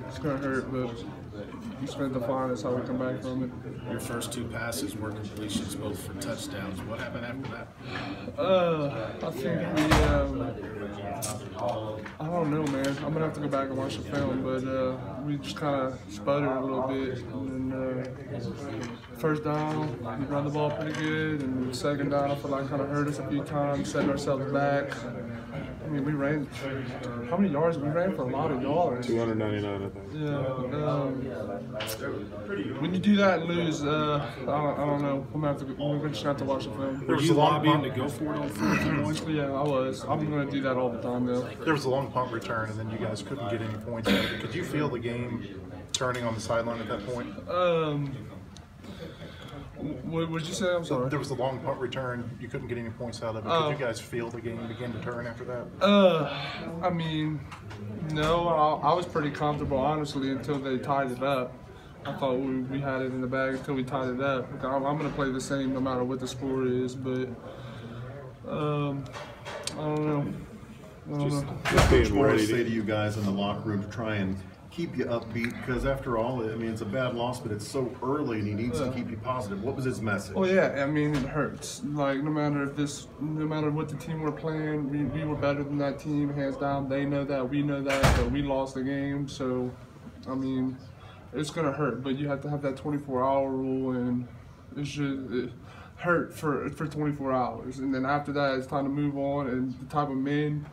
It's gonna hurt, but it's gonna define us how we come back from it. Your first two passes were completions, both for touchdowns. What happened after that? I think we, I don't know, man. I'm gonna have to go back and watch the film, but we just kind of sputtered a little bit. And then first down, we run the ball pretty good, and second down, I feel like kind of hurt us a few times, setting ourselves back. I mean, we ran, how many yards? We ran for a lot of yards. 299, I think. Yeah. When you do that and lose, I don't know. We're just gonna have to watch the film. Were you lobbying to go for it on 4th and 1? Yeah, I was. I'm gonna do that all the time, though. There was a long punt return, and then you guys couldn't get any points out of it. Could you feel the game turning on the sideline at that point? What did you say? I'm sorry. There was a long punt return. You couldn't get any points out of it. Could you guys feel the game begin to turn after that? I mean, no. I was pretty comfortable, honestly, until they tied it up. I thought we had it in the bag until we tied it up. I'm going to play the same no matter what the score is, but I don't know. Just being More to ready say to you guys in the locker room to try and keep you upbeat, because after all, I mean, it's a bad loss, but it's so early and he needs to keep you positive. What was his message? Oh yeah, I mean, it hurts. Like, no matter what the team we're playing, we were better than that team, hands down. They know that, we know that, but we lost the game. So, I mean, it's gonna hurt, but you have to have that 24-hour rule, and it hurt for 24 hours. And then after that, it's time to move on, and the type of men,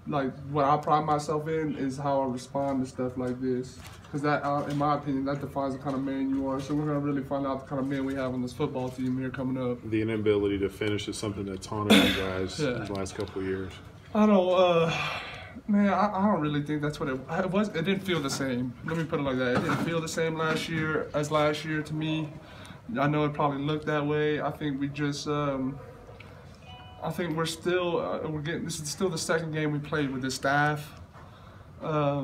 like, what I pride myself in is how I respond to stuff like this. Because that, in my opinion, that defines the kind of man you are. So we're going to really find out the kind of man we have on this football team here coming up. The inability to finish is something that's haunted you guys the last couple of years. I don't, man, I don't really think that's what it was. It didn't feel the same. Let me put it like that. It didn't feel the same last year as last year to me. I know it probably looked that way. I think we just, I think we're still, this is still the second game we played with this staff. Yeah,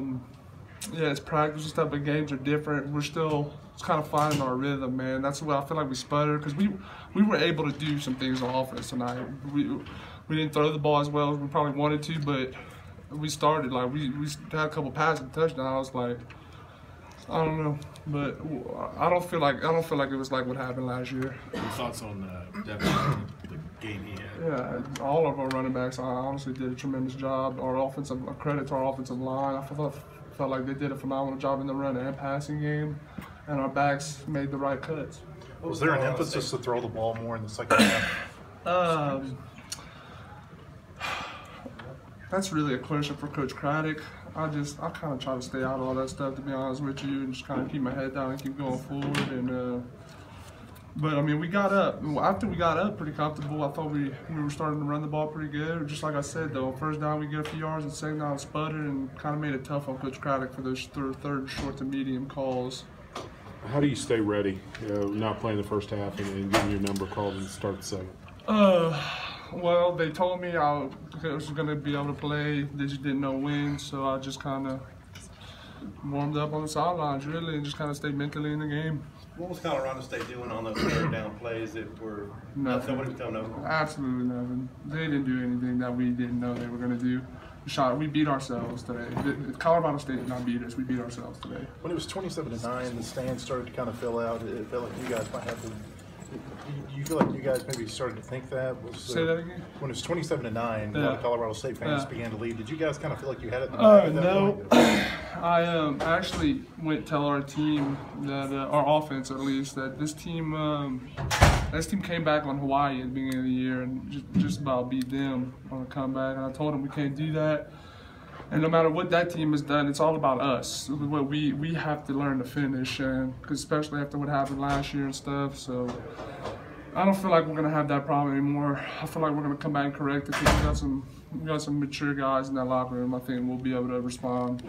it's practice and stuff, but games are different. We're still kind of finding our rhythm, man. That's why I feel like we sputtered, because we were able to do some things on offense tonight. We didn't throw the ball as well as we probably wanted to, but we started, like, we had a couple passes, touchdowns, like, I don't know, but I don't feel like it was like what happened last year. Your thoughts on the game he had? Yeah, all of our running backs, I honestly did a tremendous job. Credit to our offensive line. I felt like they did a phenomenal job in the run and passing game, and our backs made the right cuts. Was there an emphasis to throw the ball more in the second half? That's really a question for Coach Craddock. I kind of try to stay out of all that stuff, to be honest with you, and just kind of keep my head down and keep going forward. And but I mean, we got up. After we got up pretty comfortable, I thought we were starting to run the ball pretty good. Just like I said, though, first down we get a few yards, and second down sputtered, and kind of made it tough on Coach Craddock for those third short to medium calls. How do you stay ready, not playing the first half and getting your number called and start the second? Well, they told me I was going to be able to play. They just didn't know when, so I just kind of warmed up on the sidelines, really, and just kind of stayed mentally in the game. What was Colorado State doing on those third down plays that were nothing? Nobody was telling them. Absolutely nothing. They didn't do anything that we didn't know they were going to do. We beat ourselves today. Colorado State did not beat us. We beat ourselves today. When it was 27-9, the stands started to kind of fill out. It felt like you guys might have to. You feel like you guys maybe started to think that? Say that again? When it was 27-9, a lot of Colorado State fans began to lead. Did you guys kind of feel like you had it in the bag at that point? No. I actually went to tell our team, that our offense at least, that this team came back on Hawaii at the beginning of the year and just about beat them on a comeback. And I told them we can't do that. And no matter what that team has done, it's all about us. What we have to learn to finish, and cause especially after what happened last year and stuff. So I don't feel like we're gonna have that problem anymore. I feel like we're gonna come back and correct it, because we got some mature guys in that locker room. I think we'll be able to respond.